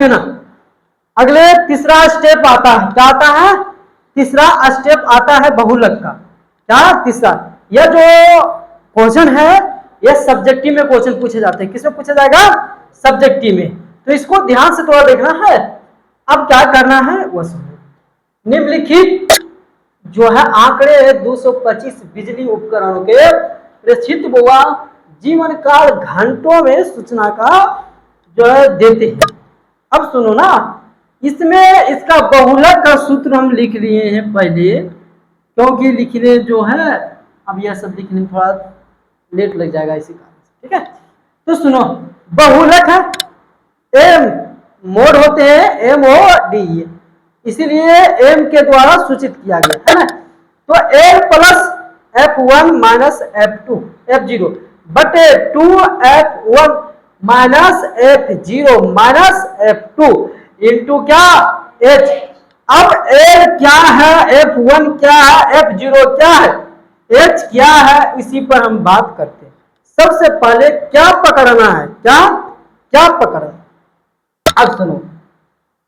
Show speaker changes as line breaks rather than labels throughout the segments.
है ना। अगले तीसरा स्टेप आता है, क्या आता है? तीसरा स्टेप आता है बहुलक का। क्या? तीसरा। यह जो क्वेश्चन है यह सब्जेक्टिव में क्वेश्चन पूछे जाते हैं। किसमें पूछा जाएगा? सब्जेक्टिव में। तो इसको ध्यान से थोड़ा देखना है। अब क्या करना है वह सुनो। निम्नलिखित जो है आंकड़े 225 बिजली उपकरणों के प्रचित व जीवन काल घंटों में सूचना का जो है देते हैं। अब सुनो ना, इसमें इसका बहुलक का सूत्र हम लिख लिए हैं पहले, क्योंकि लिखने जो है अब यह सब लिखने में थोड़ा लेट लग जाएगा इसी कारण से, ठीक है। तो सुनो, बहुलक है, एम मोड होते हैं MOD, इसीलिए एम के द्वारा सूचित किया गया है ना। तो M plus F1 minus F0 बटे 2F1 minus F0 minus F2 into क्या? H। अब एल क्या है, F1 क्या है, F0 क्या है, H क्या है, इसी पर हम बात करते हैं। सबसे पहले क्या पकड़ना है? क्या पकड़ना? अब सुनो,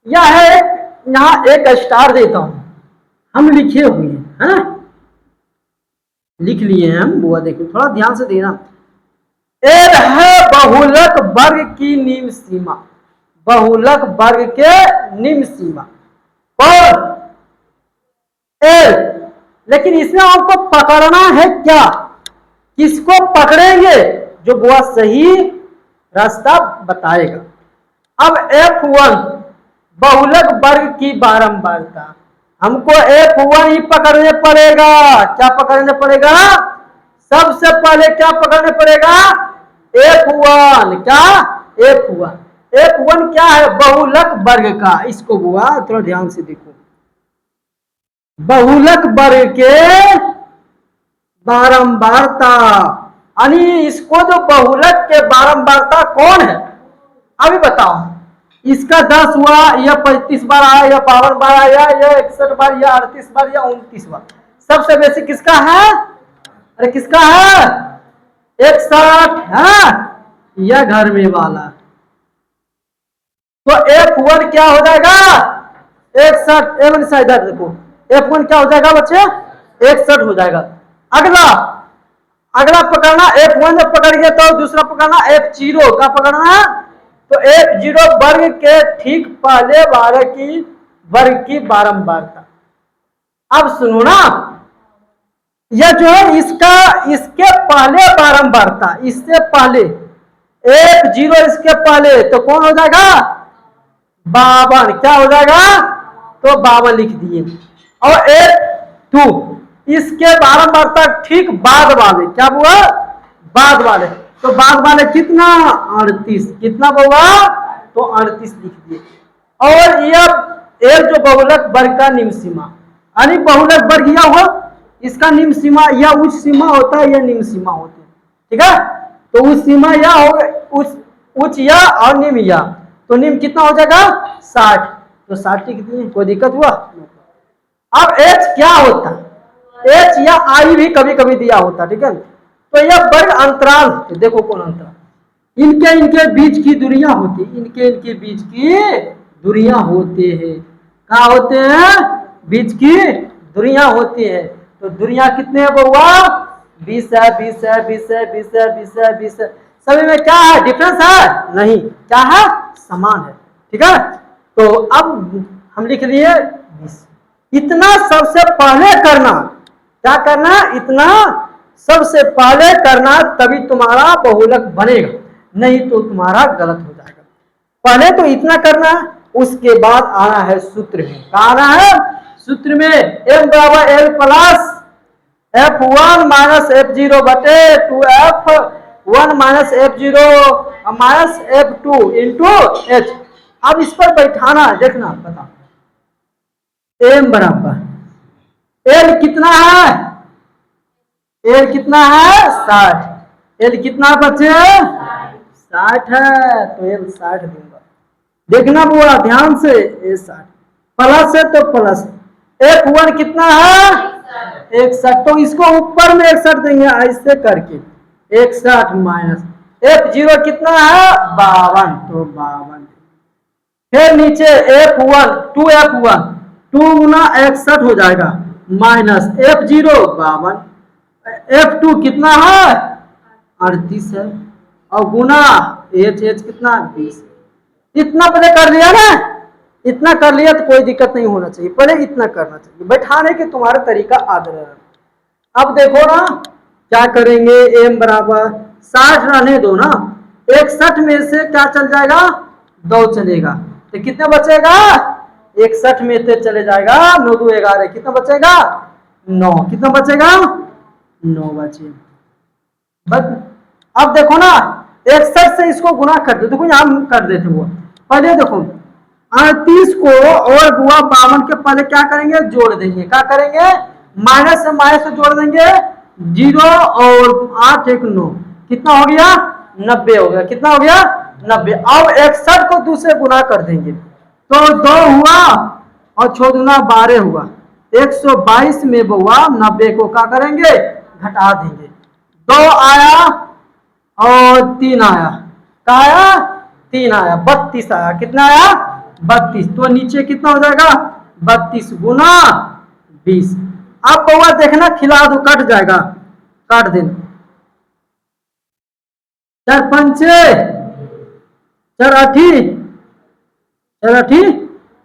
यह है, यहां एक स्टार देता हूं, हम लिखे हुए हैं, है ना, लिख लिए हैं हम। वो देखो थोड़ा ध्यान से देना। एल है बहुलक वर्ग की निम्न सीमा, बहुलक वर्ग के निम्न सीमा और एल। लेकिन इसमें आपको पकड़ना है क्या? किसको पकड़ेंगे? जो वो सही रास्ता बताएगा। अब F1 बहुलक वर्ग की बारंबारता, हमको F1 ही पकड़ने पड़ेगा। क्या पकड़ने पड़ेगा? सबसे पहले क्या पकड़ने पड़ेगा? F1। क्या? F1 क्या है? बहुलक वर्ग का। इसको हुआ थोड़ा ध्यान से देखो, बहुलक वर्ग के बारंबारता, यानी इसको जो बहुलक के बारंबारता कौन है अभी बताओ। इसका 10 हुआ, या 35 बार आया, या 52 बार आया, या 61 बार, या 38 बार, या 29 बार। सबसे बेसी किसका है? अरे किसका है? 61 है, यह घर में वाला। तो F1 क्या हो जाएगा? 61। एवं इधर देखो, F1 क्या हो जाएगा बच्चे? 61 हो जाएगा। अगला पकड़ना F1 जब पकड़ गया तो दूसरा पकड़ना F0 का पकड़ना। तो F0 वर्ग के ठीक पहले वर्ग की बारंबारता। अब सुनो ना, यह जो है इसके पहले बारंबारता, इससे पहले F0 इसके पहले, तो कौन हो जाएगा? 52। क्या हो जाएगा? तो 52 लिख दिए। और F2 इसके बारंबारता ठीक बाद वाले, क्या हुआ? बाद वाले। तो बाद वाले कितना? 38। कितना होगा? तो 38 लिख दिए। और यह एल जो बहुलक वर्ग का निम्न सीमा, यानी बहुलक वर्ग यह हुआ, इसका निम्न सीमा या उच्च सीमा होता है, या निम्न सीमा होती है, ठीक है। तो उच्च सीमा या होगा, उच्च या और निम्न या। तो निम्न कितना हो जाएगा? 60। तो 60 लिख दिए। कोई दिक्कत हुआ? अब H क्या होता है? H या I भी कभी कभी दिया होता, ठीक है। तो यह वर्ग अंतराल, देखो कौन अंतराल, इनके बीच की दूरियां होती, इनके बीच की दूरियां होते हैं। कहा होते हैं? बीच की दूरियां होती है। तो दूरियां कितने है बउआ? 20 है, 20 है, 20 है, 20 है, 20 है, 20 है। सभी में क्या है? डिफरेंस है? नहीं। क्या है? समान है, ठीक है। तो अब हम लिख लिए 20। इतना सबसे पहले करना। क्या करना? इतना सबसे पहले करना, तभी तुम्हारा बहुलक बनेगा, नहीं तो तुम्हारा गलत हो जाएगा। पहले तो इतना करना, उसके बाद आना है सूत्र में। क्या आना है? सूत्र में M बराबर L plus F1 minus F0 बटे 2F1 minus F0 minus F2 into H। अब इस पर बैठाना है, देखना, बता। M बराबर L कितना है? L कितना है? 60। L कितना बचे? 60 है, तो L 60 दूंगा। देखना बुआ ध्यान से, ये 60 प्लस है तो प्लस। F1 कितना है? 61। तो इसको ऊपर में 61 देंगे ऐसे करके, 61 माइनस F0 कितना है? 52। तो 52 फिर नीचे F1 2F1 2 गुना 61 हो जाएगा माइनस F0 52 F2 कितना है 38 है और गुना H कितना 20। इतना पहले कर लिया ना, इतना कर लिया तो कोई दिक्कत नहीं होना चाहिए, पहले इतना करना चाहिए, बैठाने के तुम्हारा तरीका आदर। अब देखो ना क्या करेंगे, m बराबर 60 रहने दो ना, 61 में से क्या चल जाएगा 2 चलेगा तो कितना बचेगा 61 में से चले जाएगा 9 2 11 कितना बचेगा 9, कितना बचेगा 9 बचे बस। अब देखो ना 61 से इसको गुना कर दो, देखो यहाँ कर देते वो पहले देखो 38 को और बुआ 52 के पहले क्या करेंगे जोड़ देंगे, क्या करेंगे माइनस से माइनस से जोड़ देंगे 0 और 8 1 9 कितना हो गया 90 हो गया, कितना हो गया 90। अब 61 को 2 से गुना कर देंगे तो 2 हुआ और 6 दूना 12 हुआ 122 में बुआ 90 को क्या करेंगे घटा देंगे, 2 आया और 3 आया, क्या आया 3 आया 32 आया, कितना आया 32, तो नीचे कितना हो जाएगा 32 गुना 20। अब बउआ देखना खिला दो कट जाएगा, काट देना 4 पंचे 4 आठी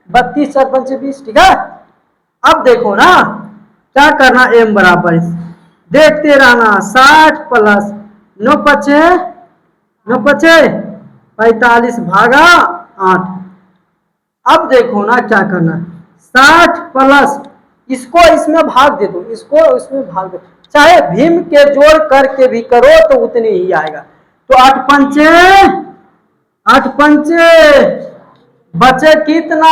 32 4 पंचे 20, ठीक है। अब देखो ना क्या करना m बराबर देखते रहना 60 प्लस 9 पचे 45 भागा 8। अब देखो ना क्या करना 60 प्लस इसको इसमें भाग दे दो, इसको इसमें भाग दो, चाहे भीम के जोड़ करके भी करो तो उतनी ही आएगा। तो 8 पंचे बचे कितना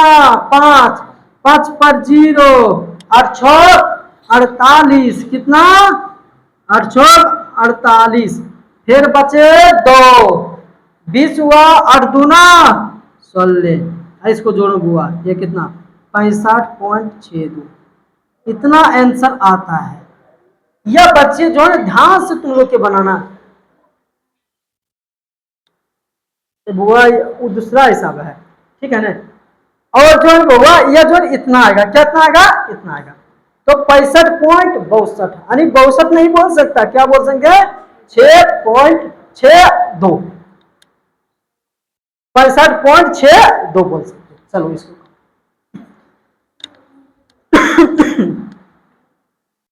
5 5 पर 0 और 6 48 कितना 8 6 48 फिर बचे 2 20 हुआ 8 दूना 16, इसको जोड़ो बुआ ये कितना 65.62, इतना आंसर आता है। यह बच्चे जो है ध्यान से तुम लोग के बनाना बुआ, वो दूसरा हिसाब है, ठीक है ना। और जो है बुआ यह जो इतना आएगा, कितना आएगा इतना आएगा, तो 65.62 यानी 62 नहीं बोल सकता, क्या बोल सकते 6.62 65.62 बोल सकते। चलो इसको